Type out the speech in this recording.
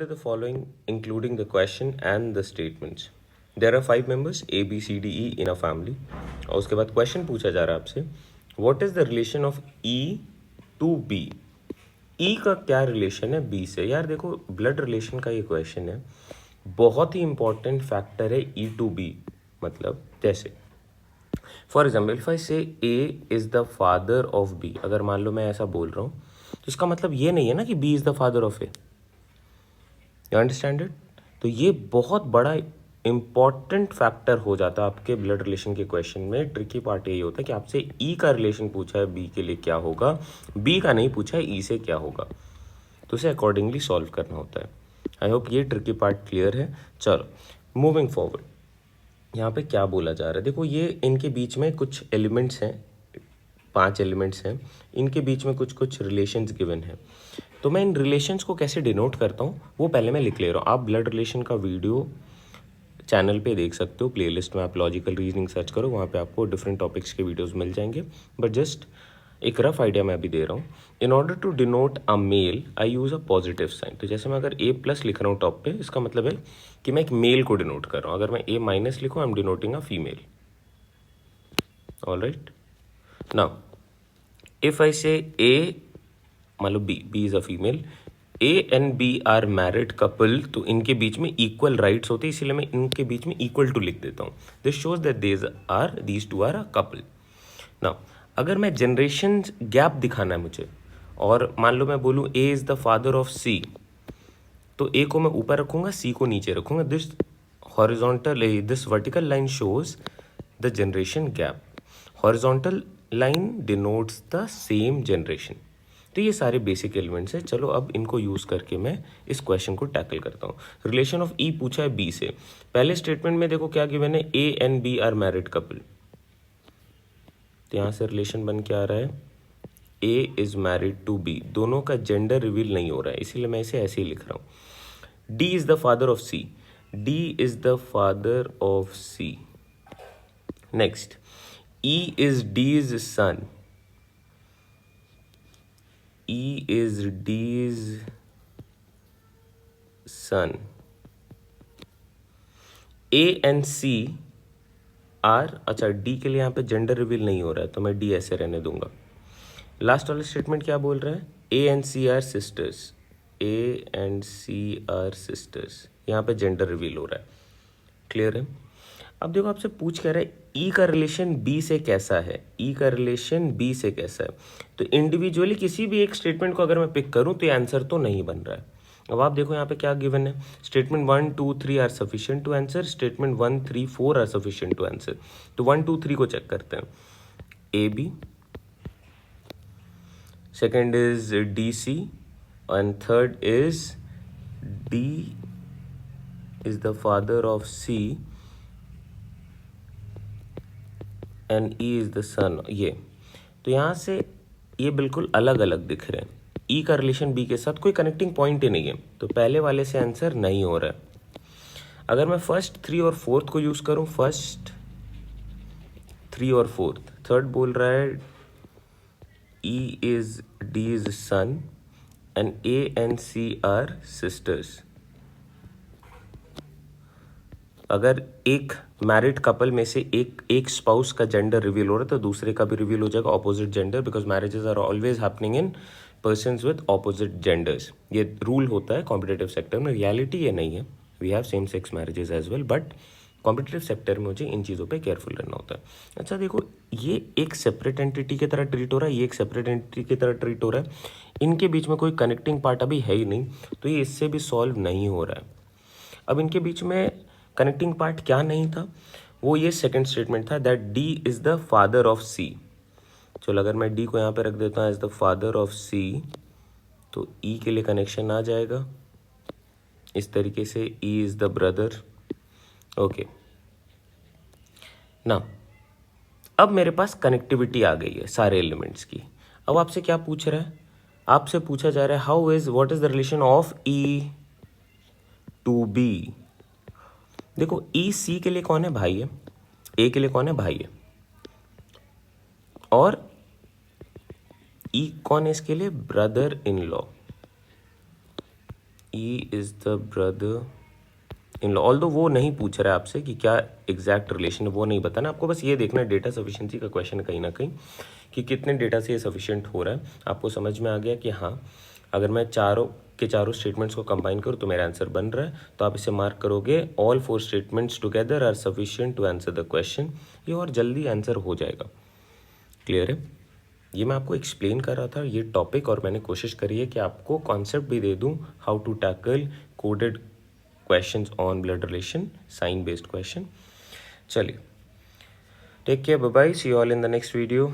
The following, including the question and the statements. There are 5 members A, B, C, D, E in a family. और उसके बाद question पूछा जा रहा है आपसे, what is the relation of E to B? E का क्या रिलेशन है B से? यार देखो, ब्लड रिलेशन का ये क्वेश्चन है, बहुत ही इंपॉर्टेंट फैक्टर है E टू B. मतलब जैसे for example if I say A is the father of B, अगर मान लो मैं ऐसा बोल रहा हूँ तो इसका मतलब ये नहीं है ना कि B is the father of A. You understand it? तो ये बहुत बड़ा इंपॉर्टेंट फैक्टर हो जाता है आपके ब्लड रिलेशन के क्वेश्चन में. ट्रिकी पार्ट यही होता है कि आपसे ई का रिलेशन पूछा है बी के लिए क्या होगा, बी का नहीं पूछा है ई से क्या होगा, तो उसे अकॉर्डिंगली सॉल्व करना होता है. आई होप ये ट्रिकी पार्ट क्लियर है. चलो मूविंग फॉरवर्ड, यहाँ पे क्या बोला जा रहा है देखो, ये इनके बीच में कुछ एलिमेंट्स हैं, 5 एलिमेंट्स हैं, इनके बीच में कुछ कुछ रिलेशंस गिवन है. तो मैं इन रिलेशंस को कैसे डिनोट करता हूँ वो पहले मैं लिख ले रहा हूँ. आप ब्लड रिलेशन का वीडियो चैनल पे देख सकते हो, प्लेलिस्ट में आप लॉजिकल रीजनिंग सर्च करो, वहाँ पे आपको डिफरेंट टॉपिक्स के वीडियोस मिल जाएंगे. बट जस्ट एक रफ आइडिया मैं अभी दे रहा हूँ. In order to denote a male I use a positive sign. तो जैसे मैं अगर A+ लिख रहा हूँ टॉप पे, इसका मतलब है कि मैं एक मेल को डिनोट कर रहा हूँ. अगर मैं A- लिखूँ, I am denoting a female. All right. Now if I say A, मान लो B is a female, A and B are married couple, तो इनके बीच में इक्वल राइट्स होते हैं, इसीलिए मैं इनके बीच में इक्वल टू लिख देता हूँ. This shows that these two are a couple. Now अगर मैं जनरेशन गैप दिखाना है मुझे, और मान लो मैं बोलूँ A is the father of C, तो A को मैं ऊपर रखूंगा, C को नीचे रखूंगा. This vertical line shows the generation gap. Horizontal line denotes the same generation. तो ये सारे बेसिक एलिमेंट्स हैं. चलो अब इनको यूज़ करके मैं इस क्वेश्चन को टैकल करता हूँ. रिलेशन ऑफ ई पूछा है बी से. पहले स्टेटमेंट में देखो क्या गिवन है, A and B are married couple. तो यहाँ से रिलेशन बन के आ रहा है, A is married to B. दोनों का जेंडर रिवील नहीं हो रहा है, इसीलिए मैं इसे ऐसे ही लिख रहा हूँ. D is the father of C. D is the father of C. Next, E is D's son. E is D's son. A and C are, अच्छा D के लिए यहाँ पे जेंडर रिवील नहीं हो रहा है तो मैं D ऐसे रहने दूंगा. लास्ट वाला स्टेटमेंट क्या बोल रहा है, A and C are sisters. A and C are sisters, यहाँ पे जेंडर रिवील हो रहा है. क्लियर है? अब देखो आपसे पूछ कह रहा है ई का रिलेशन बी से कैसा है. ई का रिलेशन बी से कैसा है, तो इंडिविजुअली किसी भी एक स्टेटमेंट को अगर मैं पिक करूं तो ये आंसर तो नहीं बन रहा है. अब आप देखो यहाँ पे क्या गिवन है, statement 1, 2, 3 are sufficient to answer, statement 1, 3, 4 are sufficient to answer. तो 1, 2, 3 को चेक करते हैं. A B, second is D C, and third is D is the father of C and E is the son. ये तो यहाँ से ये बिल्कुल अलग अलग दिख रहे हैं. ई का रिलेशन बी के साथ कोई कनेक्टिंग पॉइंट ही नहीं है, तो पहले वाले से आंसर नहीं हो रहा है. अगर मैं फर्स्ट 3 और 4 को यूज़ करूँ, फर्स्ट 3 और 4, थर्ड बोल रहा है E is D is son and A and C are sisters. अगर एक मैरिड कपल में से एक स्पाउस का जेंडर रिवील हो रहा है तो दूसरे का भी रिवील हो जाएगा opposite gender, because marriages are always happening in persons with opposite genders. ये रूल होता है कॉम्पिटेटिव सेक्टर में, रियलिटी ये नहीं है. We have same sex marriages as well, but competitive sector में मुझे इन चीज़ों पे केयरफुल रहना होता है. अच्छा देखो, ये एक सेपरेट एंटिटी की तरह ट्रीट हो रहा है, ये एक सेपरेट एंटिटी की तरह ट्रीट हो रहा है. इनके बीच में कोई कनेक्टिंग पार्ट अभी है ही नहीं, तो ये इससे भी सॉल्व नहीं हो रहा है. अब इनके बीच में कनेक्टिंग पार्ट क्या नहीं था, वो ये सेकंड स्टेटमेंट था that D is the father of C. चलो अगर मैं डी को यहाँ पे रख देता हूँ एज द फादर ऑफ सी, तो ई के लिए कनेक्शन आ जाएगा इस तरीके से, ई इज द ब्रदर. ओके, ना अब मेरे पास कनेक्टिविटी आ गई है सारे एलिमेंट्स की. अब आपसे क्या पूछ रहा है, आपसे पूछा जा रहा है how is, what is the relation of E to B. देखो ई सी के लिए कौन है, भाई है. ए के लिए कौन है, भाई है. और ई कौन है इसके लिए, brother in law. E is the brother in law. Although वो नहीं पूछ रहा है आपसे कि क्या एग्जैक्ट रिलेशन है, वो नहीं बताना आपको, बस ये देखना है डेटा सफिशिएंसी का क्वेश्चन है कहीं ना कहीं कि कितने डेटा से ये सफिशिएंट हो रहा है। आपको समझ में आ गया कि हाँ, अगर मैं चारों के चारों स्टेटमेंट्स को कंबाइन करूँ तो मेरा आंसर बन रहा है, तो आप इसे मार्क करोगे all 4 statements together are sufficient to answer the question. ये और जल्दी आंसर हो जाएगा। क्लियर है? ये मैं आपको एक्सप्लेन कर रहा था ये टॉपिक, और मैंने कोशिश करी है कि आपको कॉन्सेप्ट भी दे दूं how to tackle coded questions on blood relation, sign based question. चलिए, take care, bye bye, see you all in the next video.